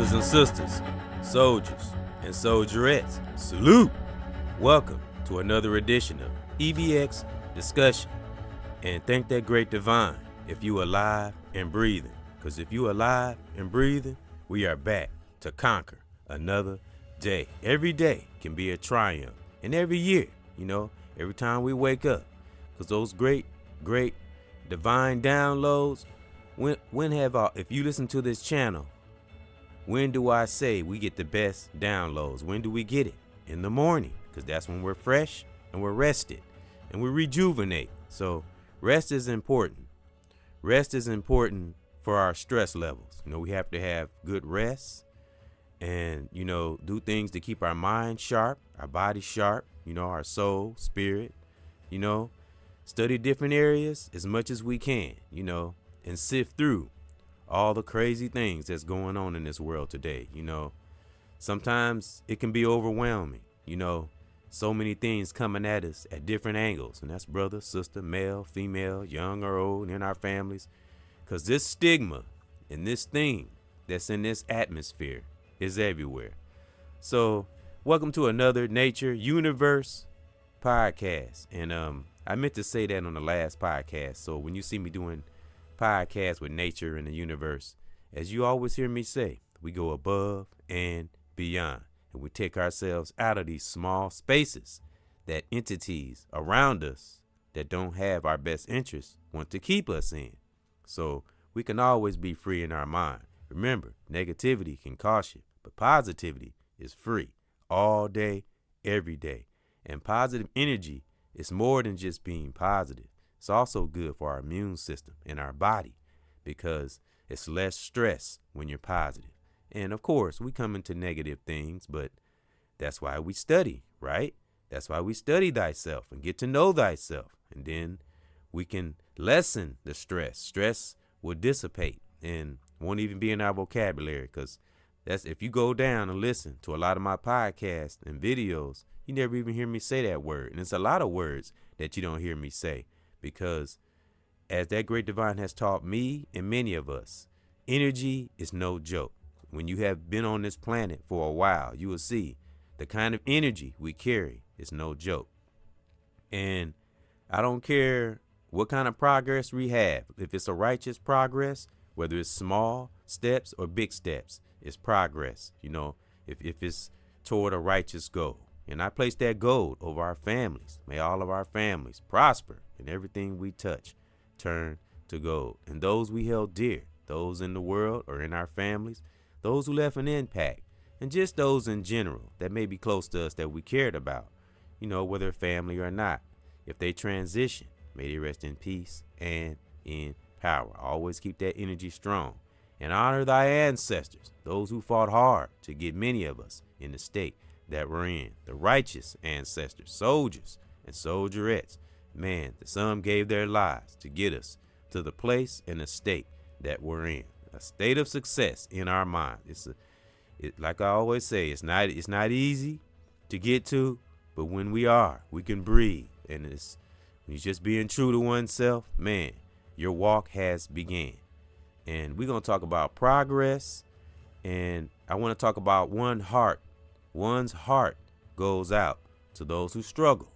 Brothers and sisters, soldiers and soldierettes, salute! Welcome to another edition of EBX Discussion. And thank that great divine if you alive and breathing. Because if you alive and breathing, we are back to conquer another day. Every day can be a triumph. And every year, every time we wake up. Because those great divine downloads, if you listen to this channel, when do I say we get the best downloads? When do we get it? In the morning, because that's when we're fresh and we're rested and we rejuvenate. So rest is important. Rest is important for our stress levels. We have to have good rest and, do things to keep our mind sharp, our body sharp, our soul, spirit, study different areas as much as we can, and sift through all the crazy things that's going on in this world today. Sometimes it can be overwhelming, so many things coming at us at different angles. And that's brother, sister, male, female, young or old, in our families. Because this stigma and this thing that's in this atmosphere is everywhere. So welcome to another Nature Universe podcast. And I meant to say that on the last podcast. So when you see me doing podcasts with nature and the universe, as you always hear me say, we go above and beyond. And we take ourselves out of these small spaces that entities around us that don't have our best interests want to keep us in. So we can always be free in our mind. Remember, negativity can cost you, but positivity is free all day, every day. And positive energy is more than just being positive. It's also good for our immune system and our body because it's less stress when you're positive. And of course, we come into negative things, but that's why we study, right? That's why we study thyself and get to know thyself. And then we can lessen the stress. Stress will dissipate and won't even be in our vocabulary, because that's if you go down and listen to a lot of my podcasts and videos, you never even hear me say that word. And it's a lot of words that you don't hear me say. Because as that great divine has taught me and many of us, energy is no joke. When you have been on this planet for a while, you will see the kind of energy we carry is no joke. And I don't care what kind of progress we have. If it's a righteous progress, whether it's small steps or big steps, it's progress. If it's toward a righteous goal. And I place that gold over our families. May all of our families prosper and everything we touch turn to gold. And those we held dear, those in the world or in our families, those who left an impact, and just those in general that may be close to us that we cared about, whether family or not. If they transition, may they rest in peace and in power. Always keep that energy strong and honor thy ancestors, those who fought hard to get many of us in the state that we're in, the righteous ancestors, soldiers and soldierettes. Man, some gave their lives to get us to the place and the state that we're in, a state of success in our mind. Like I always say, it's not easy to get to, but when we are, we can breathe. And when you're just being true to oneself, man, your walk has begun. And we're going to talk about progress. And I want to talk about one's heart goes out to those who struggle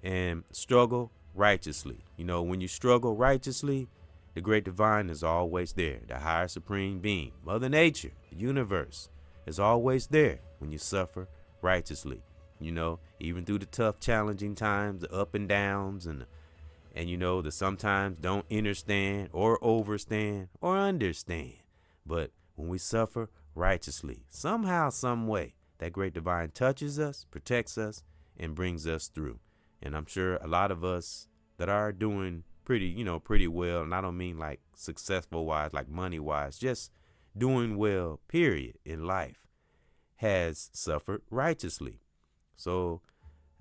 and struggle righteously. When you struggle righteously, the great divine is always there. The higher supreme being, Mother Nature, the universe is always there when you suffer righteously. Even through the tough, challenging times, the up and downs and the sometimes don't understand or overstand or understand. But when we suffer righteously, somehow, some way, that great divine touches us, protects us, and brings us through. And I'm sure a lot of us that are doing pretty well, and I don't mean like successful wise, like money wise, just doing well, period, in life, has suffered righteously. So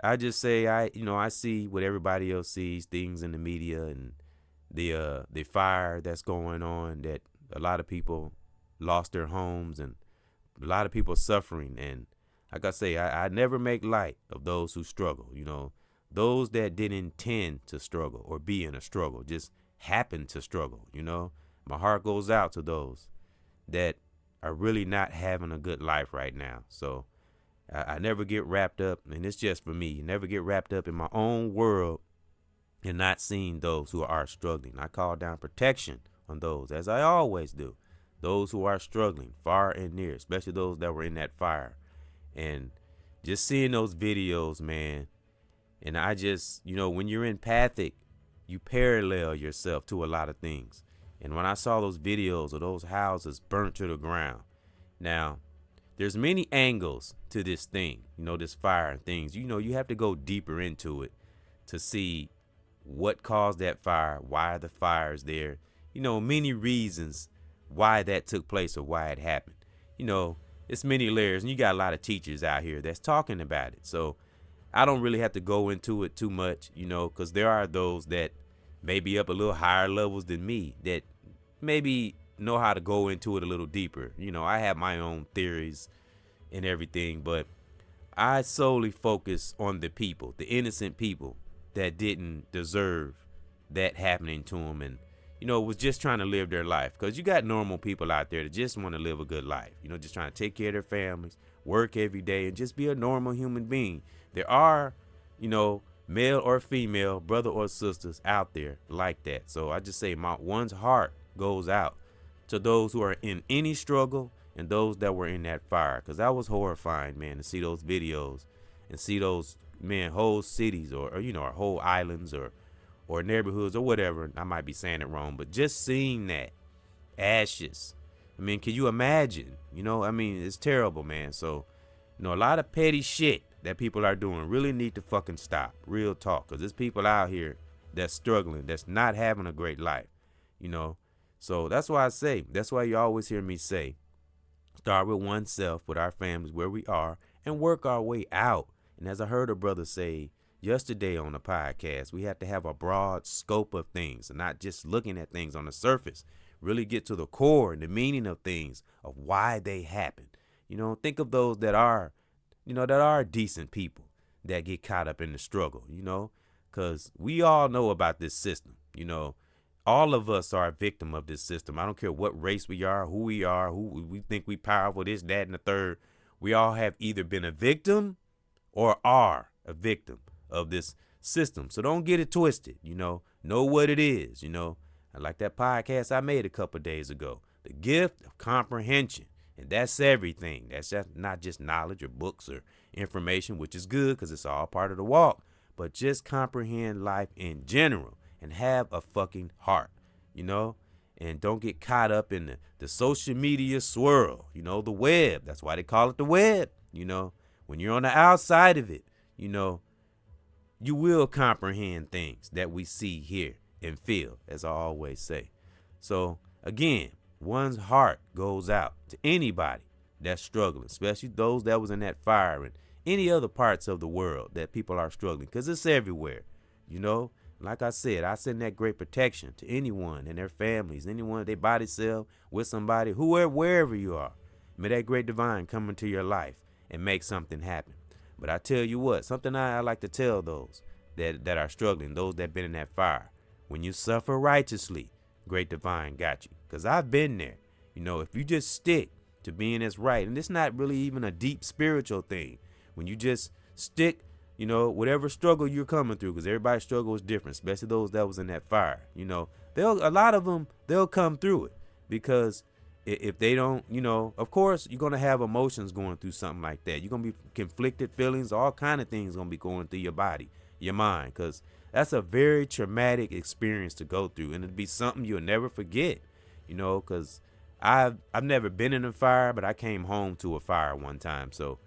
I just say, I see what everybody else sees, things in the media and the fire that's going on, that a lot of people lost their homes and a lot of people suffering. And like I say, I never make light of those who struggle, those that didn't intend to struggle or be in a struggle, just happen to struggle. My heart goes out to those that are really not having a good life right now. So I never get wrapped up, and it's just for me, never get wrapped up in my own world and not seeing those who are struggling. I call down protection on those, as I always do. Those who are struggling far and near, especially those that were in that fire. And just seeing those videos, man, and I just, when you're empathic, you parallel yourself to a lot of things. And when I saw those videos of those houses burnt to the ground, now, there's many angles to this thing, this fire and things. You have to go deeper into it to see what caused that fire, why the fire is there, many reasons why that took place or why it happened. It's many layers, and you got a lot of teachers out here that's talking about it. So I don't really have to go into it too much, because there are those that may be up a little higher levels than me that maybe know how to go into it a little deeper. I have my own theories and everything, but I solely focus on the people, the innocent people that didn't deserve that happening to them, and was just trying to live their life. Because you got normal people out there that just want to live a good life, just trying to take care of their families, work every day, and just be a normal human being. There are, male or female, brother or sisters out there like that. So I just say one's heart goes out to those who are in any struggle and those that were in that fire. Because that was horrifying, man, to see those videos and see those, man, whole cities or whole islands or neighborhoods or whatever. I might be saying it wrong, but just seeing that ashes, I mean, can you imagine? It's terrible, man. So, a lot of petty shit that people are doing really need to fucking stop. Real talk. Because there's people out here that's struggling, that's not having a great life, So that's why that's why you always hear me say, start with oneself, with our families, where we are, and work our way out. And as I heard a brother say yesterday on the podcast, we have to have a broad scope of things and not just looking at things on the surface. Really get to the core and the meaning of things, of why they happen. Think of those that are, that are decent people that get caught up in the struggle, because we all know about this system. All of us are a victim of this system. I don't care what race we are, who we think we powerful, this, that, and the third. We all have either been a victim or are a victim of this system. So don't get it twisted, know what it is, I like that podcast I made a couple days ago, the gift of comprehension. And that's everything. That's not just knowledge or books or information, which is good because it's all part of the walk, but just comprehend life in general and have a fucking heart, and don't get caught up in the social media swirl, the web. That's why they call it the web. When you're on the outside of it, you will comprehend things that we see, hear, and feel, as I always say. So again, one's heart goes out to anybody that's struggling, especially those that was in that fire and any other parts of the world that people are struggling, because it's everywhere. Like I said, I send that great protection to anyone and their families, anyone they body cell with somebody, wherever you are. May that great divine come into your life and make something happen. But I tell you what, something I like to tell those that are struggling, those that been in that fire, when you suffer righteously, great divine got you. Because I've been there. If you just stick to being as right, and it's not really even a deep spiritual thing. When you just stick, whatever struggle you're coming through, because everybody's struggle is different, especially those that was in that fire. A lot of them, they'll come through it. Because if they don't, of course, you're going to have emotions going through something like that. You're going to be conflicted feelings, all kind of things going to be going through your body, your mind, because that's a very traumatic experience to go through, and it'll be something you'll never forget, because I've never been in a fire, but I came home to a fire one time. So,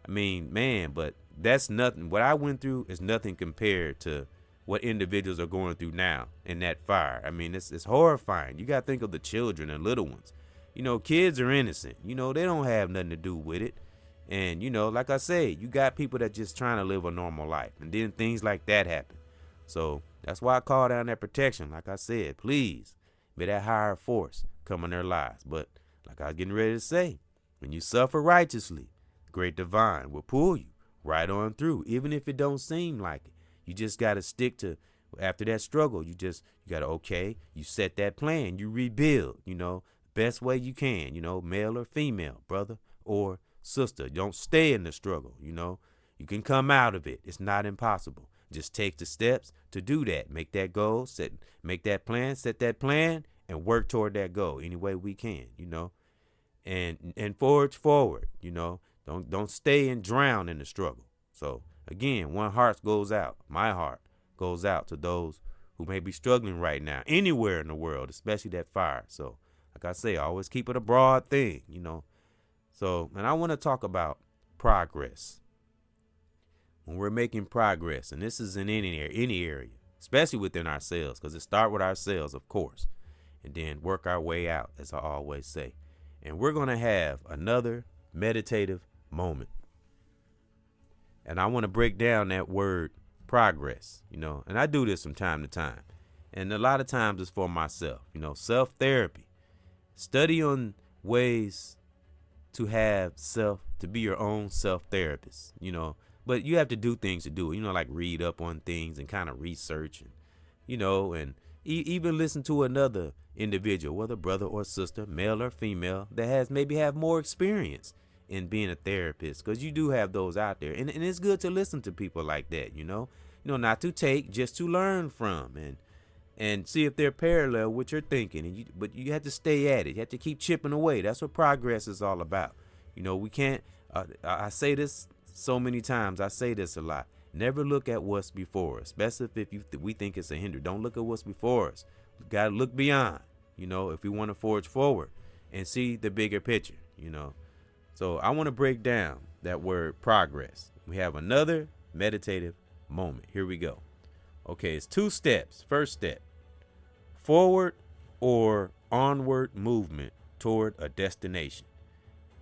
man, but that's nothing. What I went through is nothing compared to what individuals are going through now in that fire. It's horrifying. You got to think of the children and little ones. Kids are innocent. They don't have nothing to do with it. And, like I say, you got people that just trying to live a normal life. And then things like that happen. So that's why I call down that protection. Like I said, please, may that higher force come in their lives. But like I was getting ready to say, when you suffer righteously, great divine will pull you right on through, even if it don't seem like it. You just got to stick to, after that struggle, you got to, you set that plan, you rebuild, best way you can, male or female, brother or sister. Don't stay in the struggle, You can come out of it. It's not impossible. Just take the steps to do that. Make that goal, make that plan, set that plan, and work toward that goal any way we can, and forge forward, Don't stay and drown in the struggle. So again, my heart goes out to those who may be struggling right now, anywhere in the world, especially that fire. So like I say, always keep it a broad thing, So, and I want to talk about progress. When we're making progress, and this is in any area, especially within ourselves, because it starts with ourselves, of course, and then work our way out, as I always say. And we're going to have another meditative moment. And I want to break down that word progress, and I do this from time to time. And a lot of times it's for myself, self-therapy. Study on ways to be your own self-therapist, But you have to do things to do it, like read up on things and kind of research and, and even listen to another individual, whether brother or sister, male or female, that maybe have more experience in being a therapist, because you do have those out there. And it's good to listen to people like that, not to take, just to learn from and see if they're parallel with your thinking. But you have to stay at it. You have to keep chipping away. That's what progress is all about. We can't, I say this so many times. I say this a lot. Never look at what's before us, especially if we think it's a hindrance. Don't look at what's before us. We got to look beyond, if we want to forge forward and see the bigger picture, So I want to break down that word progress. We have another meditative moment. Here we go. Okay, it's 2 steps. First step, forward or onward movement toward a destination.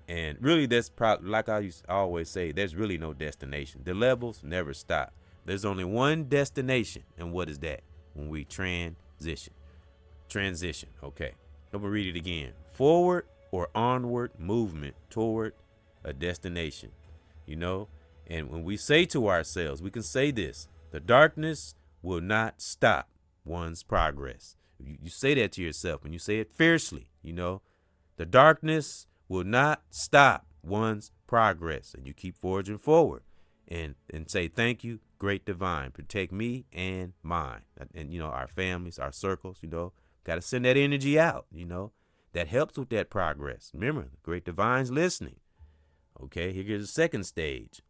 And really, that's probably, like I always say, there's really no destination. The levels never stop. There's only one destination. And what is that? When we transition. Okay. I'm going to read it again. Forward or onward movement toward a destination. And when we say to ourselves, we can say this: the darkness will not stop one's progress. You say that to yourself, and you say it fiercely, the darkness will not stop one's progress, and you keep forging forward and say, thank you, great divine, protect me and mine, and our families, our circles, got to send that energy out, that helps with that progress. Remember, the great divine's listening. Okay, here's the second stage,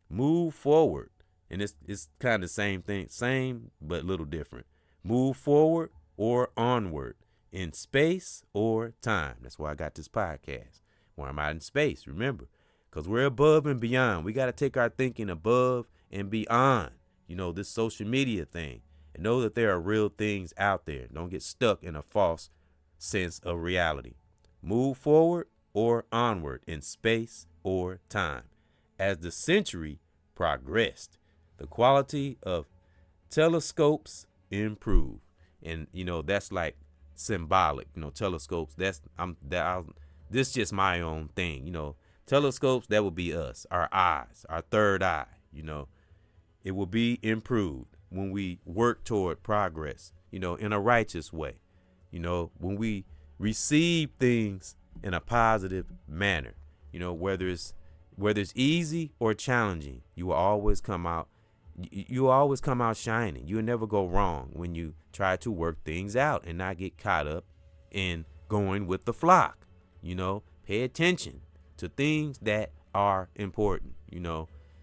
move forward. And it's kind of the same thing, same but a little different. Move forward or onward in space or time. That's why I got this podcast. Where I'm out in space, remember, because we're above and beyond. We got to take our thinking above and beyond, this social media thing, and know that there are real things out there. Don't get stuck in a false sense of reality. Move forward or onward in space or time. As the century progressed, the quality of telescopes improved. And, that's like symbolic, telescopes. This is just my own thing, telescopes, that would be us, our eyes, our third eye, it will be improved when we work toward progress, in a righteous way, when we receive things in a positive manner, whether it's easy or challenging, you will always come out shining. You'll never go wrong when you try to work things out and not get caught up in going with the flock. Pay attention to things that are important.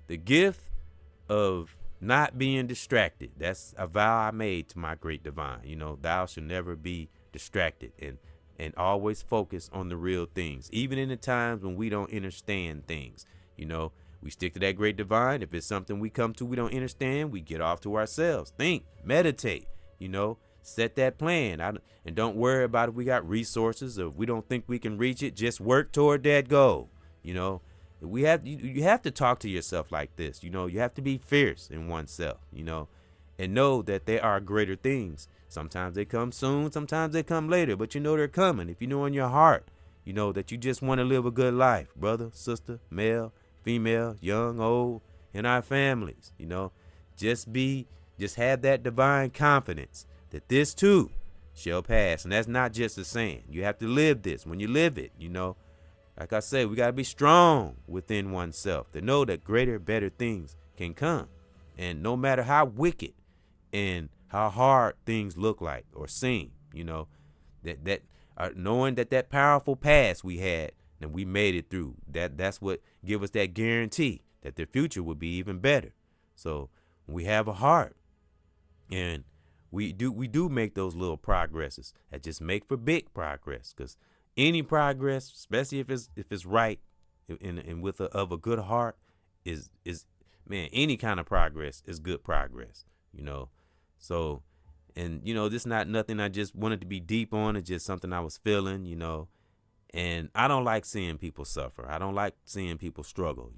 The gift of not being distracted. That's a vow I made to my great divine. Thou shalt never be distracted, and always focus on the real things, even in the times when we don't understand things. We stick to that great divine. If it's something we come to we don't understand, we get off to ourselves. Think, meditate, set that plan. And don't worry about if we got resources or if we don't think we can reach it. Just work toward that goal. You have to talk to yourself like this. You have to be fierce in oneself, and know that there are greater things. Sometimes they come soon, sometimes they come later, but they're coming. If you know in your heart, that you just want to live a good life, brother, sister, male, female, young, old, in our families, just have that divine confidence that this too shall pass. And that's not just a saying. You have to live this. When you live it, like I said, we got to be strong within oneself to know that greater, better things can come. And no matter how wicked and how hard things look like or seem, knowing that powerful past we had and we made it through, that's what give us that guarantee that the future will be even better. So we have a heart, and we do make those little progresses that just make for big progress. Because any progress, especially if it's right and with of a good heart, is man, any kind of progress is good progress. So, and this is not nothing I just wanted to be deep on. It's just something I was feeling. And I don't like seeing people suffer. I don't like seeing people struggle.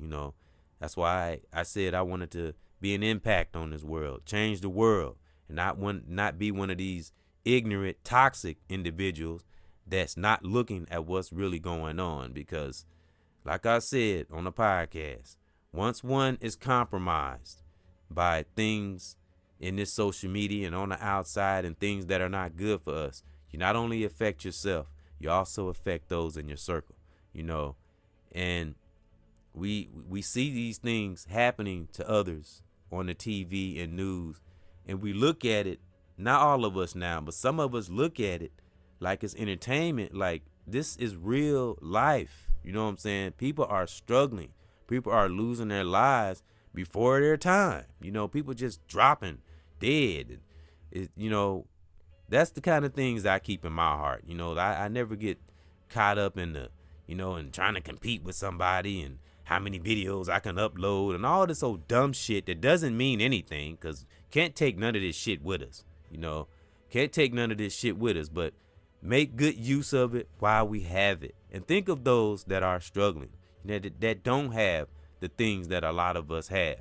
That's why I said I wanted to be an impact on this world, change the world, and not be one of these ignorant, toxic individuals that's not looking at what's really going on. Because, like I said on the podcast, once one is compromised by things in this social media and on the outside and things that are not good for us, you not only affect yourself, you also affect those in your circle. And we see these things happening to others on the TV and news, and we look at it, not all of us now, but some of us look at it like it's entertainment, like this is real life. You know what I'm saying? People are struggling. People are losing their lives before their time. People just dropping dead. That's the kind of things I keep in my heart. I never get caught up in the, and trying to compete with somebody and how many videos I can upload and all this old dumb shit that doesn't mean anything, because can't take none of this shit with us. Can't take none of this shit with us, but make good use of it while we have it. And think of those that are struggling, that don't have the things that a lot of us have,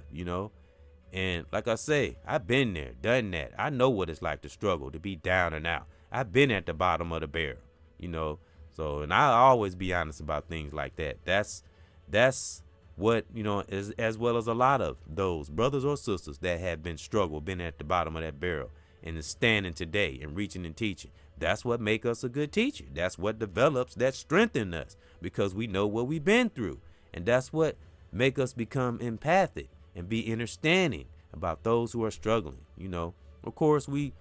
And like I say, I've been there, done that. I know what it's like to struggle, to be down and out. I've been at the bottom of the barrel, So, and I always be honest about things like that. That's what, as well as a lot of those brothers or sisters that have been at the bottom of that barrel and is standing today and reaching and teaching. That's what make us a good teacher. That's what develops, that strengthens us, because we know what we've been through. And that's what make us become empathic and be understanding about those who are struggling. Of course, we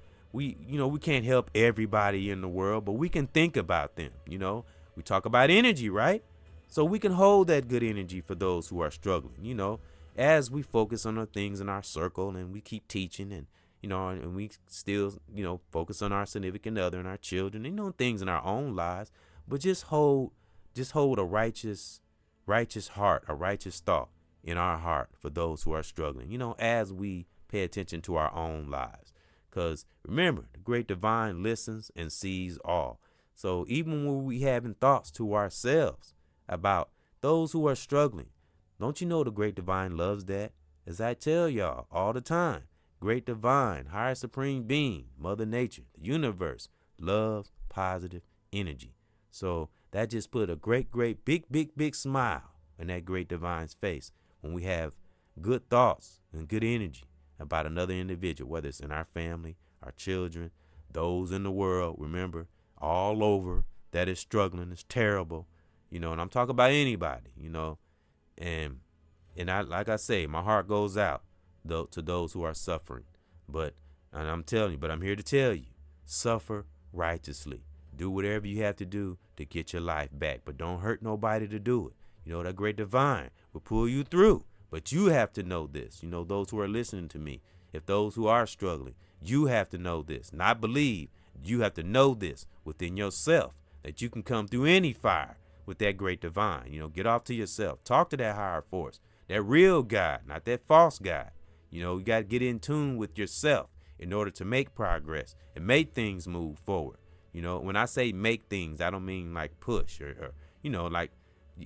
can't help everybody in the world, but we can think about them. We talk about energy, right? So we can hold that good energy for those who are struggling, as we focus on the things in our circle and we keep teaching and, and we still, focus on our significant other and our children, things in our own lives, but just hold a righteous heart, a righteous thought in our heart for those who are struggling, as we pay attention to our own lives. Because remember, the great divine listens and sees all. So even when we having thoughts to ourselves about those who are struggling, don't you know the great divine loves that? As I tell y'all all the time, great divine, higher supreme being, Mother Nature, the universe, loves positive energy. So that just put a great, big smile in that great divine's face when we have good thoughts and good energy about another individual, whether it's in our family, our children, those in the world, remember, all over, that is struggling, is terrible, and I'm talking about anybody, and I, like I say, my heart goes out to those who are suffering, but I'm here to tell you, suffer righteously. Do whatever you have to do to get your life back, but don't hurt nobody to do it. That great divine will pull you through, but you have to know this. Those who are listening to me, if those who are struggling, you have to know this, not believe. You have to know this within yourself, that you can come through any fire with that great divine. Get off to yourself. Talk to that higher force, that real God, not that false God. You got to get in tune with yourself in order to make progress and make things move forward. When I say make things, I don't mean like push or like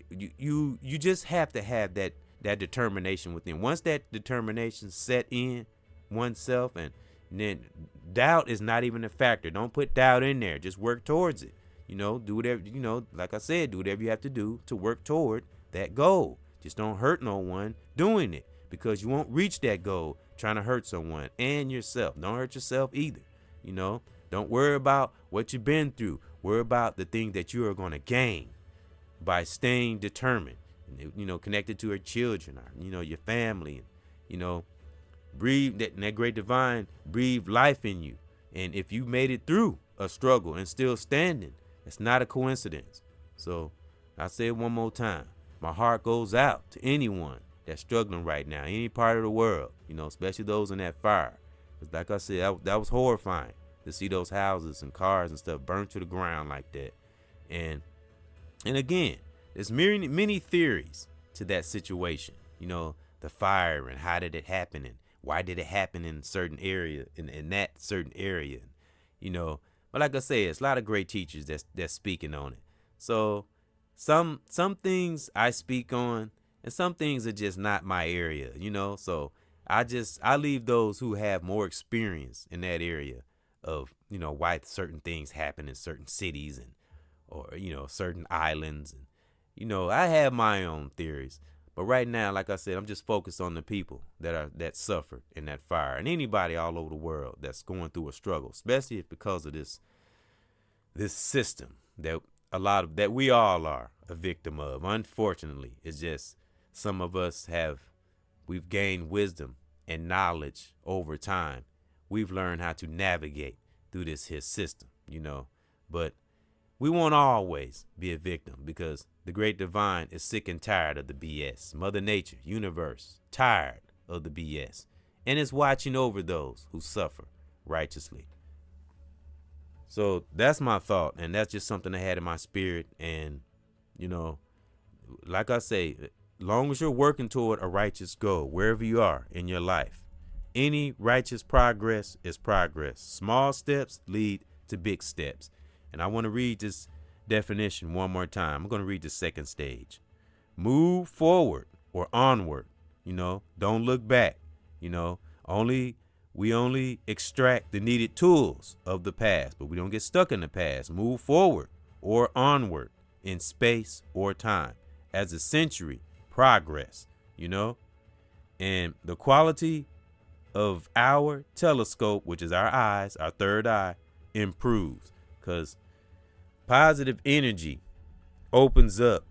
you just have to have that determination within. Once that determination set in oneself, and then doubt is not even a factor. Don't put doubt in there. Just work towards it. Do whatever, like I said, do whatever you have to do to work toward that goal. Just don't hurt no one doing it, because you won't reach that goal trying to hurt someone and yourself. Don't hurt yourself either. Don't worry about what you've been through. Worry about the thing that you are going to gain by staying determined, connected to your children, or, your family, and, breathe that great divine, breathe life in you. And if you made it through a struggle and still standing, it's not a coincidence. So I say it one more time. My heart goes out to anyone that's struggling right now, any part of the world, especially those in that fire. Because like I said, that was horrifying to see those houses and cars and stuff burnt to the ground like that. And again, there's many theories to that situation. The fire and how did it happen and why did it happen in certain area, in that certain area, But like I say, it's a lot of great teachers that's speaking on it. So some things I speak on, and some things are just not my area, So I leave those who have more experience in that area of why certain things happen in certain cities or certain islands, and I have my own theories. But right now, like I said, I'm just focused on the people that suffered in that fire, and anybody all over the world that's going through a struggle, especially because of this system that we all are a victim of. Unfortunately, it's just some of us we've gained wisdom and knowledge over time. We've learned how to navigate through this system, but we won't always be a victim, because the great divine is sick and tired of the BS. Mother Nature, universe, tired of the BS, and is watching over those who suffer righteously. So that's my thought, and that's just something I had in my spirit. And, like I say, long as you're working toward a righteous goal, wherever you are in your life, any righteous progress is progress. Small steps lead to big steps. And I want to read this definition one more time. I'm going to read the second stage. Move forward or onward. Don't look back. We only extract the needed tools of the past, but we don't get stuck in the past. Move forward or onward in space or time. As a century, progress, And the quality of our telescope, which is our eyes, our third eye, improves. Because positive energy opens up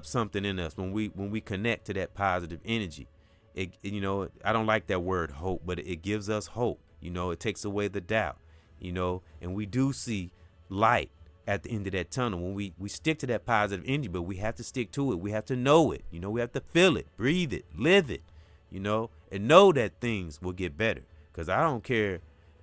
something in us when we connect to that positive energy. I don't like that word hope, but it gives us hope. It takes away the doubt, and we do see light at the end of that tunnel when we stick to that positive energy. But we have to stick to it. We have to know it. We have to feel it, breathe it, live it, and know that things will get better. Because I don't care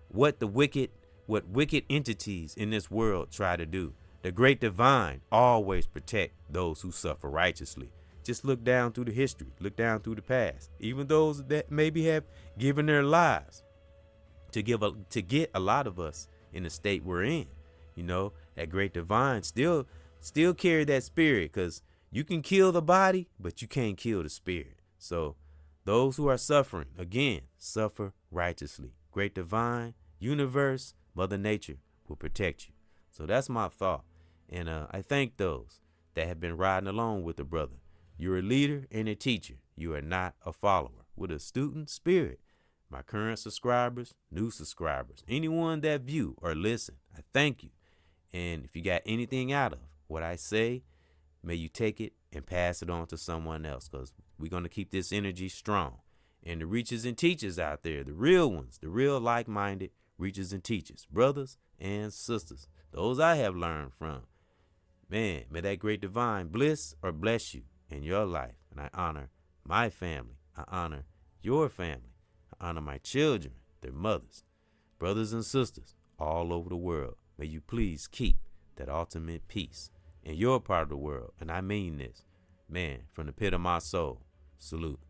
what wicked entities in this world try to do. The great divine always protect those who suffer righteously. Just look down through the history, look down through the past. Even those that maybe have given their lives to get a lot of us in the state we're in. That great divine still carry that spirit, because you can kill the body, but you can't kill the spirit. So those who are suffering, again, suffer righteously. Great divine, universe, Mother Nature will protect you. So that's my thought. And I thank those that have been riding along with the brother. You're a leader and a teacher. You are not a follower. With a student spirit. My current subscribers, new subscribers, anyone that view or listen, I thank you. And if you got anything out of what I say, may you take it and pass it on to someone else, because we're going to keep this energy strong. And the reachers and teachers out there, the real ones, the real like-minded reachers and teachers, brothers and sisters, those I have learned from. Man, may that great divine bliss or bless you in your life. And I honor my family. I honor your family. I honor my children, their mothers, brothers and sisters all over the world. May you please keep that ultimate peace in your part of the world. And I mean this, man, from the pit of my soul. Salute.